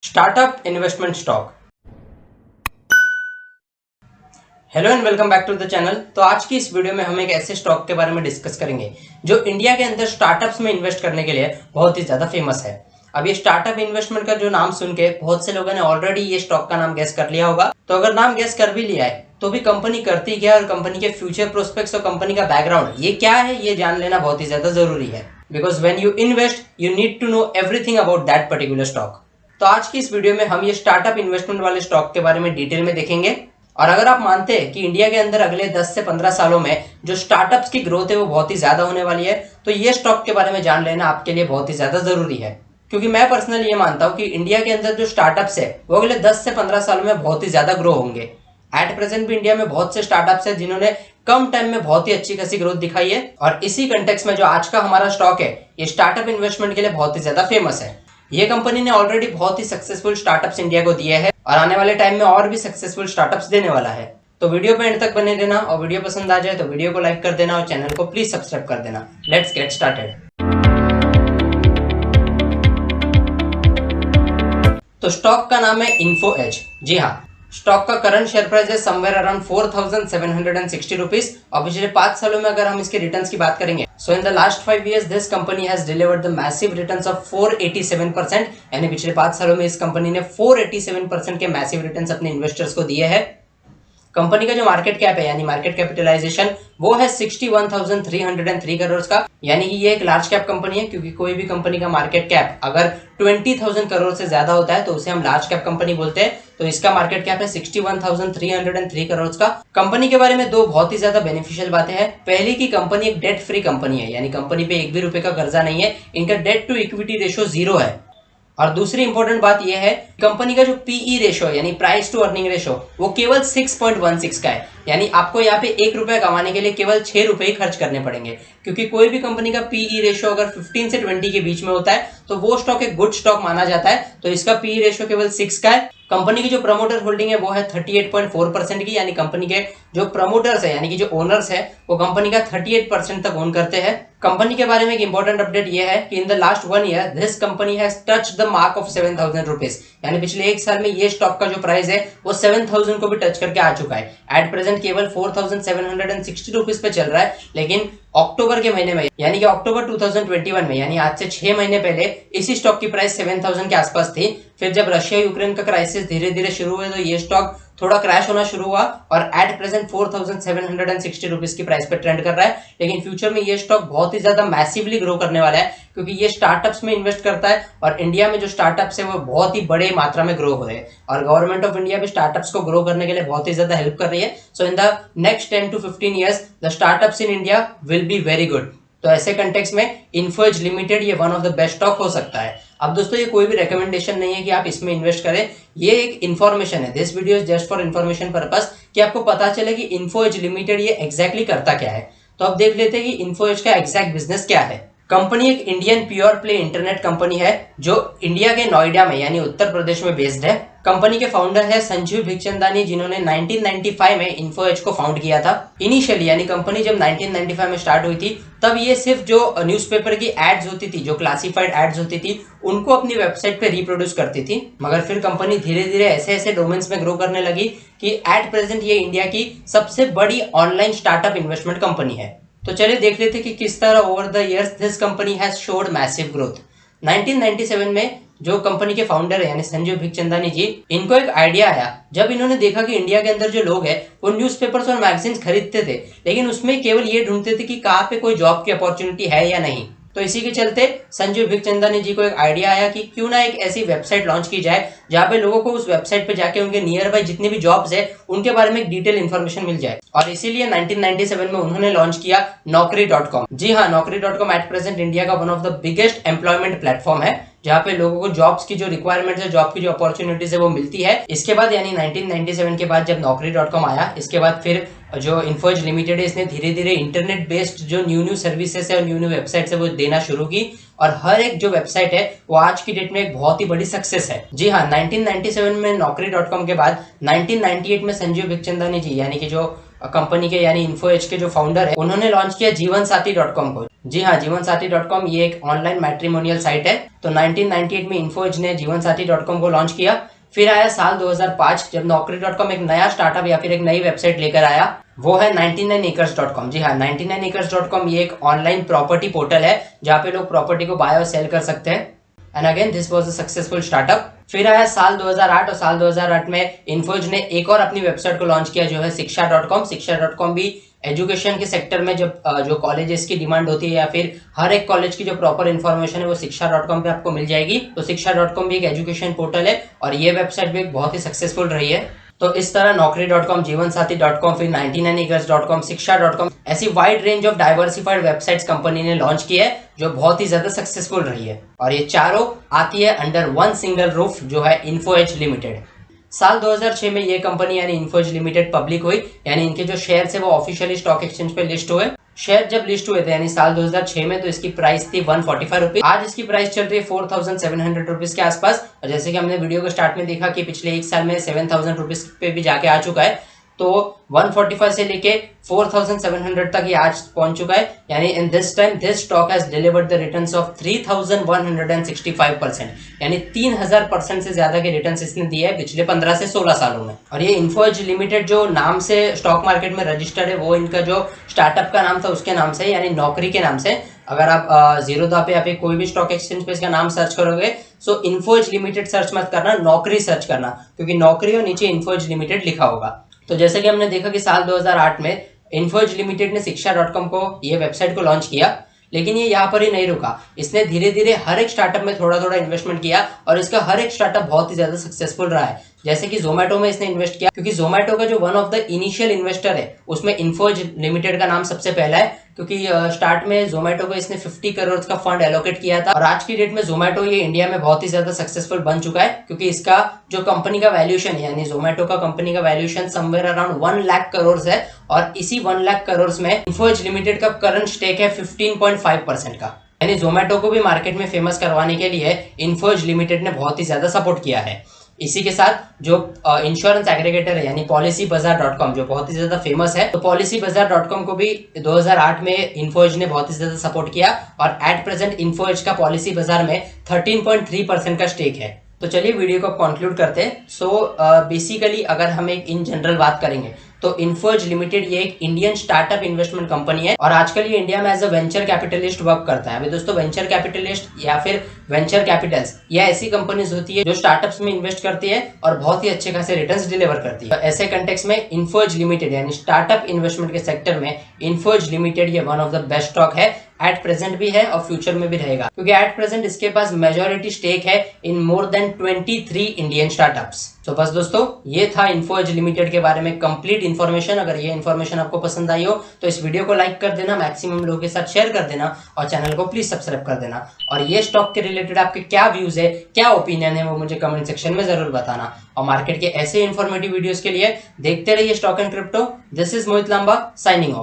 Startup investment stock. Hello and welcome back to the channel. तो आज की इस वीडियो में हम एक ऐसे स्टॉक के बारे में डिस्कस करेंगे जो इंडिया के अंदर स्टार्टअप्स में इन्वेस्ट करने के लिए बहुत ही ज्यादा फेमस है। अब ये स्टार्टअप इन्वेस्टमेंट का जो नाम सुन के बहुत से लोगों ने ऑलरेडी ये स्टॉक का नाम गेस कर लिया होगा। तो अगर नाम गेस कर भी लिया है तो भी कंपनी करती क्या है और कंपनी के फ्यूचर प्रोस्पेक्ट्स और कंपनी का बैकग्राउंड ये क्या है ये जान लेना बहुत ही ज्यादा जरूरी है। Because when you invest you need to know everything about that particular stock. तो आज की इस वीडियो में हम ये स्टार्टअप इन्वेस्टमेंट वाले स्टॉक के बारे में डिटेल में देखेंगे। और अगर आप मानते हैं कि इंडिया के अंदर अगले 10 से 15 सालों में जो स्टार्टअप्स की ग्रोथ है वो बहुत ही ज्यादा होने वाली है, तो ये स्टॉक के बारे में जान लेना आपके लिए बहुत ही ज्यादा जरूरी है। क्योंकि मैं पर्सनली ये मानता हूं कि इंडिया के अंदर जो स्टार्टअप्स है वो अगले 10 से 15 सालों में बहुत ही ज्यादा ग्रो होंगे। एट प्रेजेंट भी इंडिया में बहुत से स्टार्टअप्स है जिन्होंने कम टाइम में बहुत ही अच्छी खासी ग्रोथ दिखाई है। और इसी कंटेक्स्ट में जो आज का हमारा स्टॉक है ये स्टार्टअप इन्वेस्टमेंट के लिए बहुत ही ज्यादा फेमस है। ये कंपनी ने ऑलरेडी बहुत ही सक्सेसफुल स्टार्टअप्स इंडिया को दिए हैं और आने वाले टाइम में और भी सक्सेसफुल स्टार्टअप्स देने वाला है। तो वीडियो पे एंड तक बने रहना और वीडियो पसंद आ जाए तो वीडियो को लाइक कर देना और चैनल को प्लीज सब्सक्राइब कर देना। Let's get started. तो स्टॉक का नाम है इन्फो एज। जी हाँ, स्टॉक का करंट शेयर प्राइस है समवेयर अराउंड 4760 रुपीज। और पिछले 5 सालों में अगर हम इसके रिटर्न्स की बात करेंगे so in the last 5 years this company has delivered the massive returns of 487%। यानी पिछले 5 सालों में इस कंपनी ने 487% के मैसिव रिटर्न्स अपने इन्वेस्टर्स को दिए हैं। कंपनी का जो मार्केट कैप है यानी मार्केट कैपिटलाइजेशन वो है 61,303 करोड़ का। यानी कि ये एक लार्ज कैप कंपनी है, क्योंकि कोई भी कंपनी का मार्केट कैप अगर 20,000 करोड़ से ज्यादा होता है तो उसे हम लार्ज कैप कंपनी बोलते हैं। तो इसका मार्केट कैप है 61,303 करोड़ का। कंपनी के बारे में दो बहुत ही ज्यादा बेनिफिशियल बातें हैं। पहली की कंपनी एक डेट फ्री कंपनी है, यानी कंपनी पे एक भी रुपए का कर्जा नहीं है। इनका डेट टू इक्विटी रेशियो 0 है। और दूसरी इंपॉर्टेंट बात यह है कंपनी का जो पीई रेशो यानी प्राइस टू अर्निंग रेशो वो केवल 6.16 का है। यानी आपको यहाँ पे 1 रुपया कमाने के लिए केवल 6 रुपए ही खर्च करने पड़ेंगे। क्योंकि कोई भी कंपनी का पीई रेशो अगर 15 से 20 के बीच में होता है तो वो स्टॉक एक गुड स्टॉक माना जाता है। तो इसका पीई रेशो केवल 6 का है। कंपनी की जो प्रमोटर होल्डिंग है वो है 38.4% की। यानी कंपनी के जो प्रमोटर्स है यानी कि जो ओनर्स है वो कंपनी का 38% तक ओन करते हैं। कंपनी के बारे में एक इंपॉर्टेंट अपडेट ये है कि इन the last 1 year this company has touch the mark of 7,000 rupees. यानी पिछले 1 साल में ये स्टॉक का जो प्राइस है वो 7,000 को भी टच करके आ चुका है। एट प्रेजेंट केवल 4,760 रुपीज पे चल रहा है। लेकिन अक्टूबर के महीने में यानी कि अक्टूबर 2021 में यानी आज से 6 महीने पहले इसी स्टॉक की प्राइस 7,000 के आसपास थी। फिर जब रशिया यूक्रेन का क्राइसिस धीरे धीरे शुरू हुआ तो ये स्टॉक थोड़ा क्रैश होना शुरू हुआ और एट प्रेजेंट 4,760 रुपीज की प्राइस पे ट्रेंड कर रहा है। लेकिन फ्यूचर में ये स्टॉक बहुत ही ज्यादा मैसिवली ग्रो करने वाला है, क्योंकि ये स्टार्टअप्स में इन्वेस्ट करता है और इंडिया में जो स्टार्टअप्स है वो बहुत ही बड़े मात्रा में ग्रो हो रहे हैं। और गवर्नमेंट ऑफ इंडिया भी स्टार्टअप्स को ग्रो करने के लिए बहुत ही ज्यादा हेल्प कर रही है। So in the next 10 to 15 years the startups in India will be very good. तो ऐसे कंटेक्स्ट में इन्फो एज लिमिटेड ये one of the best stock हो सकता है। अब दोस्तों ये कोई भी रेकमेंडेशन नहीं है कि आप इसमें इन्वेस्ट करें, ये एक इन्फॉर्मेशन है। This video is just for information purpose कि आपको पता चले कि इन्फो एज लिमिटेड ये एग्जैक्टली करता क्या है। तो अब देख लेते हैं कि इन्फो एज का एग्जैक्ट बिजनेस क्या है। कंपनी एक Indian pure play internet company है जो इंडिया के नोएडा में यानी उत्तर प्रदेश में बेस्ड है। कंपनी के फाउंडर है संजीव भिखचंदानी, जिन्होंने 1995 में इन्फो एज को फाउंड किया था। इनिशियली यानी कंपनी जब 1995 में स्टार्ट हुई थी तब ये सिर्फ जो न्यूज़पेपर की एड्स होती थी, जो क्लासिफाइड एड्स होती थी, उनको अपनी वेबसाइट पे रिप्रोड्यूस करती थी। मगर फिर कंपनी धीरे धीरे ऐसे ऐसे डोमेन्स में ग्रो करने लगी कि एट प्रेजेंट ये इंडिया की सबसे बड़ी ऑनलाइन स्टार्टअप इन्वेस्टमेंट कंपनी है। तो चलिए देख लेते कि किस तरह over the years this company has showed massive growth. 1997 में जो कंपनी के फाउंडर है यानी संजीव भिखचंदानी जी, इनको एक आइडिया आया जब इन्होंने देखा कि इंडिया के अंदर जो लोग हैं वो न्यूज़पेपर्स और मैगजीन्स खरीदते थे, लेकिन उसमें केवल ये ढूंढते थे कि कहाँ पे कोई जॉब की अपॉर्चुनिटी है या नहीं। तो इसी के चलते संजीव भिखचंदानी जी को एक आइडिया आया कि क्यों ना एक ऐसी वेबसाइट लॉन्च की जाए जहाँ पे लोगों को उस वेबसाइट पे जाके उनके नियर बाय जितनी भी जॉब्स है उनके बारे में एक डिटेल इन्फॉर्मेशन मिल जाए। और इसीलिए 1997 में उन्होंने लॉन्च किया Naukri.com। जी हाँ, Naukri.com एट प्रेजेंट इंडिया का one of the biggest employment platform है जहाँ पे लोगों को जॉब्स की जो रिक्वायरमेंट्स है, जॉब की जो अपॉर्चुनिटीज है वो मिलती है। इसके बाद यानी 1997 के बाद जब Naukri.com आया, इसके बाद फिर जो इन्फो एज लिमिटेड है इसने धीरे धीरे इंटरनेट बेस्ड जो न्यू सर्विसेज है और न्यू वेबसाइट्स है वो देना शुरू की। और हर एक जो वेबसाइट है वो आज की डेट में एक बहुत ही बड़ी सक्सेस है। जी हाँ, 1997 में Naukri.com के बाद 1998 में संजीव भिखचंदानी जी यानी कि जो कंपनी के यानी इन्फो एज के जो फाउंडर है उन्होंने लॉन्च किया जीवनसाथी.com को। जी हाँ, जीवनसाथी.com ये एक ऑनलाइन मैट्रिमोनियल साइट है। तो 1998 में इन्फो एज ने जीवनसाथी.com को लॉन्च किया। फिर आया साल 2005 जब Naukri.com एक नया स्टार्टअप या फिर एक नई वेबसाइट लेकर आया, वो है 99acres.com। जी हाँ, 99acres.com ये एक ऑनलाइन प्रॉपर्टी पोर्टल है जहाँ पे लोग प्रॉपर्टी को बाय और सेल कर सकते हैं। And again this was a successful startup. फिर आया साल 2008 और साल 2008 में इन्फोज ने एक और अपनी वेबसाइट को लॉन्च किया जो है शिक्षा.com। शिक्षा.com भी एजुकेशन के सेक्टर में जब जो कॉलेजेस की डिमांड होती है या फिर हर एक कॉलेज की जो प्रॉपर इन्फॉर्मेशन है वो शिक्षा.com पे आपको मिल जाएगी। तो शिक्षा.com भी एक एजुकेशन पोर्टल है और ये वेबसाइट भी बहुत ही सक्सेसफुल रही है। तो इस तरह Naukri.com, जीवनसाथी.com, फिर 99acres.com, शिक्षा.com ऐसी wide range of diversified websites company ने लॉन्च की है जो बहुत ही ज्यादा सक्सेसफुल रही है और ये चारों आती है अंडर वन सिंगल रूफ जो है इन्फो एज लिमिटेड। साल 2006 में ये कंपनी यानी इन्फो एज लिमिटेड पब्लिक हुई, यानी इनके जो शेयर है वो ऑफिशियली स्टॉक एक्सचेंज पे लिस्ट हुए। शेयर जब लिस्ट हुए थे यानी साल 2006 में, तो इसकी प्राइस थी 145 रुपीज। आज इसकी प्राइस चल रही है 4700 रुपीज के आसपास। और जैसे कि हमने वीडियो के स्टार्ट में देखा कि पिछले एक साल में 7000 रुपीज पे भी जाके आ चुका है। तो 145 से लेके 4700 तक ये आज पहुंच चुका है, यानी in this time this stock has delivered the returns of 3165%, यानी 3000% से ज्यादा के रिटर्न्स इसने दिए है पिछले 15 से 16 सालों में। और ये इन्फो एज लिमिटेड जो नाम से स्टॉक मार्केट में रजिस्टर्ड है वो इनका जो स्टार्टअप का नाम था उसके नाम से, यानी नौकरी के नाम से। अगर आप जीरोधा पे या फिर कोई भी स्टॉक एक्सचेंज पे इसका नाम सर्च करोगे सो इन्फो एज लिमिटेड सर्च मत करना, नौकरी सर्च करना, क्योंकि नौकरी और नीचे इन्फो एज लिमिटेड लिखा होगा। तो जैसे कि हमने देखा कि साल 2008 में इन्फो एज लिमिटेड ने शिक्षा.com को ये वेबसाइट को लॉन्च किया, लेकिन ये यहाँ पर ही नहीं रुका। इसने धीरे धीरे हर एक स्टार्टअप में थोड़ा थोड़ा इन्वेस्टमेंट किया और इसका हर एक स्टार्टअप बहुत ही ज्यादा सक्सेसफुल रहा है। जैसे कि जोमेटो में इसने इन्वेस्ट किया, क्योंकि जोमेटो का जो one of the initial investor है उसमें इन्फो एज लिमिटेड का नाम सबसे पहला है, क्योंकि स्टार्ट में जोमेटो को इसने 50 करोड़ का फंड एलोकेट किया था। और आज की डेट में जोमेटो ये इंडिया में बहुत ही ज्यादा सक्सेसफुल बन चुका है, क्योंकि इसका जो कंपनी का वैल्यूएशन है यानी जोमेटो का कंपनी का valuation somewhere around 1 lakh crore है। और इसी 1 लाख करोड़ में इन्फो एज लिमिटेड का करंट स्टेक है 15.5% का, यानी जोमेटो को भी मार्केट में फेमस करवाने के लिए इन्फो एज लिमिटेड ने बहुत ही ज्यादा सपोर्ट किया है। इसी के साथ जो इंश्योरेंस एग्रीगेटर है यानी policybazaar.com जो बहुत ही ज्यादा फेमस है, तो policybazaar.com को भी 2008 में इन्फो एज ने बहुत ही ज्यादा सपोर्ट किया और एट प्रेजेंट इन्फो एज का पॉलिसी बाजार में 13.3% का स्टेक है। तो चलिए वीडियो को कंक्लूड करते हैं। सो बेसिकली अगर हम एक इन जनरल बात करेंगे तो इन्फो एज लिमिटेड ये एक इंडियन स्टार्टअप इन्वेस्टमेंट कंपनी है और आजकल ये इंडिया में as a venture capitalist work करता है। अभी दोस्तों वेंचर कैपिटलिस्ट या फिर वेंचर कैपिटल्स ये ऐसी कंपनीज होती है जो स्टार्टअप्स में इन्वेस्ट करती है और बहुत ही अच्छे खासे रिटर्न्स डिलीवर करती है। तो ऐसे कंटेक्स्ट में इन्फो एज लिमिटेड यानी स्टार्टअप इन्वेस्टमेंट के सेक्टर में इन्फो एज लिमिटेड ये one of the best stock है। एट प्रेजेंट भी है और फ्यूचर में भी रहेगा, क्योंकि एट प्रेजेंट इसके पास मेजॉरिटी स्टेक है इन मोर देन 23 इंडियन स्टार्टअप्स। तो बस दोस्तों ये था इन्फो एज लिमिटेड के बारे में कंप्लीट इन्फॉर्मेशन। अगर ये इन्फॉर्मेशन आपको पसंद आई हो तो इस वीडियो को लाइक कर देना, मैक्सिमम लोगों के साथ शेयर कर देना और चैनल को प्लीज सब्सक्राइब कर देना। और ये स्टॉक के रिलेटेड आपके क्या व्यूज है, क्या ओपिनियन है, वो मुझे कमेंट सेक्शन में जरूर बताना। और मार्केट के ऐसे इन्फॉर्मेटिव वीडियोस के लिए देखते रहिए stock and crypto. This is Mohit Lamba signing of.